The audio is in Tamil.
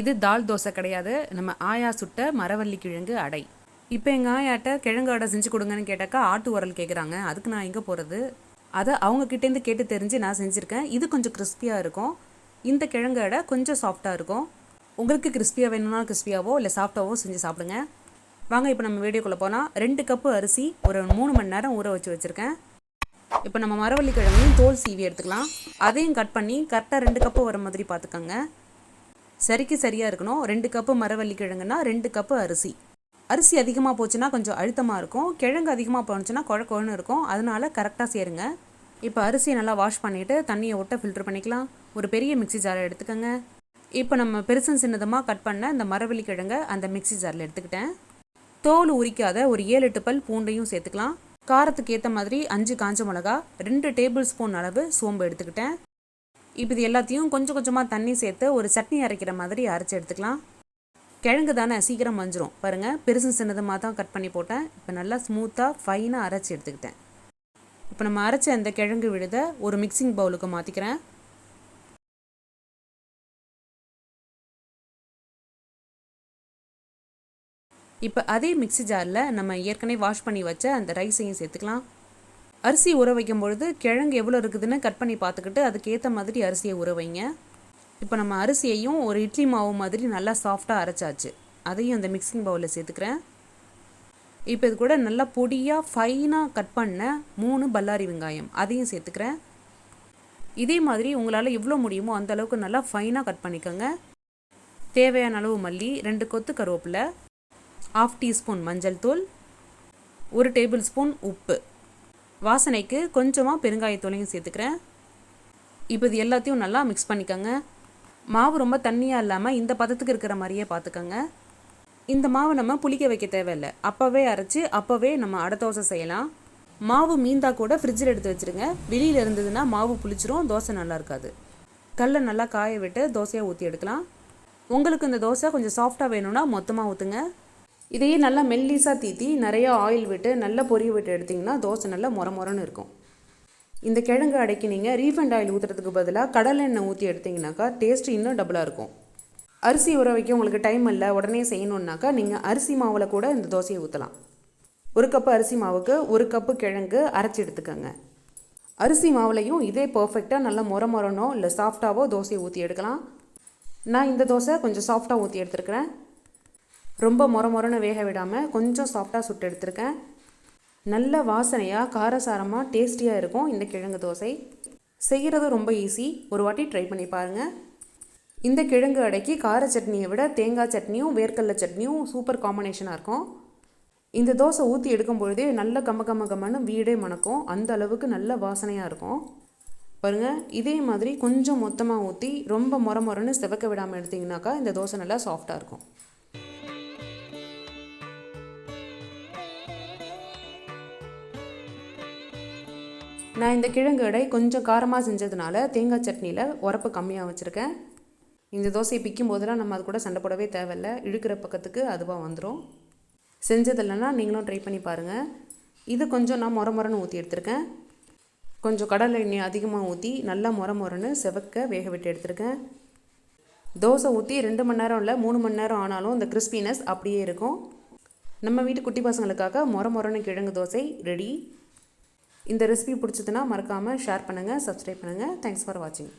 இது தால் தோசை கிடையாது, நம்ம ஆயா சுட்ட மரவள்ளி கிழங்கு அடை. இப்போ எங்கள் ஆயாட்ட கிழங்கு அடை செஞ்சு கொடுங்கன்னு கேட்டாக்கா ஆட்டு உரல் கேட்குறாங்க. அதுக்கு நான் எங்கே போகிறது? அதை அவங்கக்கிட்டேருந்து கேட்டு தெரிஞ்சு நான் செஞ்சுருக்கேன். இது கொஞ்சம் கிறிஸ்பியாக இருக்கும். இந்த கிழங்கு அடை கொஞ்சம் சாஃப்டாக இருக்கும். உங்களுக்கு கிறிஸ்பியாக வேணும்னா கிறிஸ்பியாவோ இல்லை சாஃப்டாவோ செஞ்சு சாப்பிடுங்க. வாங்க இப்போ நம்ம வீடியோக்குள்ளே போனால் 2 கப்பு அரிசி ஒரு 3 மணி நேரம் ஊற வச்சுருக்கேன். இப்போ நம்ம மரவள்ளி கிழங்கையும் தோல் சீவி எடுத்துக்கலாம். அதையும் கட் பண்ணி கரெக்டாக 2 கப்பு வர மாதிரி பார்த்துக்கோங்க. சரிக்கு சரியாக இருக்கணும். 2 கப்பு மரவள்ளி கிழங்குன்னா 2 கப்பு அரிசி. அரிசி அதிகமாக போச்சுன்னா கொஞ்சம் அழுத்தமாக இருக்கும், கிழங்கு அதிகமாக போச்சுன்னா குழன்னு இருக்கும். அதனால கரெக்டாக சேருங்க. இப்போ அரிசியை நல்லா வாஷ் பண்ணிவிட்டு தண்ணியை விட்டு ஃபில்டர் பண்ணிக்கலாம். ஒரு பெரிய மிக்சி ஜாரை எடுத்துக்கோங்க. இப்போ நம்ம பெருசும் சின்னதமாக கட் பண்ண இந்த மரவள்ளி கிழங்கை அந்த மிக்சி ஜாரில் எடுத்துக்கிட்டேன். தோல் உரிக்காத ஒரு 7-8 பல் பூண்டையும் சேர்த்துக்கலாம். காரத்துக்கு ஏற்ற மாதிரி 5 காஞ்ச மிளகா, 2 டேபிள் ஸ்பூன் அளவு சோம்பு எடுத்துக்கிட்டேன். இப்போ இது எல்லாத்தையும் கொஞ்சம் கொஞ்சமாக தண்ணி சேர்த்து ஒரு சட்னி அரைக்கிற மாதிரி அரைச்சி எடுத்துக்கலாம். கிழங்கு தானே சீக்கிரம் மஞ்சிரும் பாருங்கள். பெருசு சின்னதமாக தான் கட் பண்ணி போட்டேன். இப்போ நல்லா ஸ்மூத்தாக ஃபைனாக அரைச்சி எடுத்துக்கிட்டேன். இப்போ நம்ம அரைச்ச அந்த கிழங்கு விழுத ஒரு மிக்சிங் பவுலுக்கு மாற்றிக்கிறேன். இப்போ அதே மிக்சி ஜாரில் நம்ம ஏற்கனவே வாஷ் பண்ணி வச்ச அந்த ரைஸையும் சேர்த்துக்கலாம். அரிசி ஊற வைக்கும் பொழுது கிழங்கு எவ்வளோ இருக்குதுன்னு கட் பண்ணி பார்த்துக்கிட்டு அதுக்கேற்ற மாதிரி அரிசியை ஊற வைங்க. இப்போ நம்ம அரிசியையும் ஒரு இட்லி மாவு மாதிரி நல்லா சாஃப்டாக அரைச்சாச்சு. அதையும் அந்த மிக்சிங் பவுலில் சேர்த்துக்கிறேன். இப்போ இது கூட நல்லா பொடியாக ஃபைனாக கட் பண்ண 3 பல்லாரி வெங்காயம் அதையும் சேர்த்துக்கிறேன். இதே மாதிரி உங்களால் எவ்வளோ முடியுமோ அந்த அளவுக்கு நல்லா ஃபைனாக கட் பண்ணிக்கோங்க. தேவையான அளவு மல்லி, 2 கொத்து கருவேப்பிலை, 1/2 டீஸ்பூன் மஞ்சள் தூள், 1 டேபிள் ஸ்பூன் உப்பு, வாசனைக்கு கொஞ்சமாக பெருங்காயத்தூளையும் சேர்த்துக்கிறேன். இப்போ இது எல்லாத்தையும் நல்லா மிக்ஸ் பண்ணிக்கோங்க. மாவு ரொம்ப தண்ணியாக இல்லாமல் இந்த பதத்துக்கு இருக்கிற மாதிரியே பார்த்துக்கோங்க. இந்த மாவை நம்ம புளிக்க வைக்க தேவையில்லை, அப்போவே அரைச்சி அப்போவே நம்ம அடை தோசை செய்யலாம். மாவு மீந்தா கூட ஃப்ரிட்ஜில் எடுத்து வச்சுருங்க. வெளியில் இருந்ததுன்னா மாவு புளிச்சிரும், தோசை நல்லா இருக்காது. கல்லை நல்லா காய விட்டு தோசையாக ஊற்றி எடுக்கலாம். உங்களுக்கு இந்த தோசை கொஞ்சம் சாஃப்டாக வேணும்னா மொத்தமாக ஊற்றுங்க. இதையே நல்லா மெல்லிஸாக தீத்தி நிறையா ஆயில் விட்டு நல்லா பொரிய விட்டு எடுத்திங்கன்னா தோசை நல்லா மொரன்னு இருக்கும். இந்த கிழங்கு அடைக்கு நீங்கள் ரீஃபைண்ட் ஆயில் ஊற்றுறதுக்கு பதிலாக கடலை எண்ணெய் ஊற்றி எடுத்திங்கனாக்கா டேஸ்ட்டு இன்னும் டபுளாக இருக்கும். அரிசி ஊற வைக்க உங்களுக்கு டைம் இல்லை, உடனே செய்யணுன்னாக்கா நீங்கள் அரிசி மாவில் கூட இந்த தோசையை ஊற்றலாம். 1 கப்பு அரிசி மாவுக்கு 1 கப்பு கிழங்கு அரைச்சி எடுத்துக்கோங்க. அரிசி மாவுலையும் இதே பர்ஃபெக்டாக நல்லா மொரனோ இல்லை சாஃப்டாவோ தோசையை ஊற்றி எடுக்கலாம். நான் இந்த தோசை கொஞ்சம் சாஃப்டாக ஊற்றி எடுத்துருக்கிறேன். ரொம்ப மொரன்னு வேக விடாமல் கொஞ்சம் சாஃப்டாக சுட்டு எடுத்துருக்கேன். நல்ல வாசனையாக காரசாரமாக டேஸ்டியாக இருக்கும் இந்த கிழங்கு தோசை. செய்கிறது ரொம்ப ஈஸி, ஒரு வாட்டி ட்ரை பண்ணி பாருங்கள். இந்த கிழங்கு அடைக்கு கார சட்னியை விட தேங்காய் சட்னியும் வேர்க்கடலை சட்னியும் சூப்பர் காம்பினேஷனாக இருக்கும். இந்த தோசை ஊற்றி எடுக்கும் பொழுதே நல்ல கம்மன்னு வீடே மணக்கும், அந்த அளவுக்கு நல்ல வாசனையாக இருக்கும். பாருங்கள், இதே மாதிரி கொஞ்சம் மொத்தமாக ஊற்றி ரொம்ப மொரன்னு செவக்க விடாமல் எடுத்திங்கனாக்கா இந்த தோசை நல்லா சாஃப்டாக இருக்கும். நான் இந்த கிழங்கு அடை கொஞ்சம் காரமாக செஞ்சதுனால தேங்காய் சட்னியில் உரப்பு கம்மியாக வச்சுருக்கேன். இந்த தோசையை பிக்கும் போதெல்லாம் நம்ம அது கூட சண்டை போடவே தேவையில்லை, இழுக்கிற பக்கத்துக்கு அதுவாக வந்துடும். செஞ்சதில்லைன்னா நீங்களும் ட்ரை பண்ணி பாருங்கள். இது கொஞ்சம் நான் மொரன்னு ஊற்றி எடுத்திருக்கேன். கொஞ்சம் கடலை எண்ணெய் அதிகமாக ஊற்றி நல்லா மொரன்னு செவக்க வேக விட்டு எடுத்திருக்கேன். தோசை ஊற்றி 2 மணி நேரம் இல்லை 3 மணி நேரம் ஆனாலும் இந்த கிறிஸ்பினஸ் அப்படியே இருக்கும். நம்ம வீட்டு குட்டி பசங்களுக்காக மொரன்னு கிழங்கு தோசை ரெடி. இந்த ரெசிபி பிடிச்சதுன்னா மறக்காமல் ஷேர் பண்ணுங்கள், சப்ஸ்கிரைப் பண்ணுங்கள். தேங்க்ஸ் ஃபார் வாட்சிங்.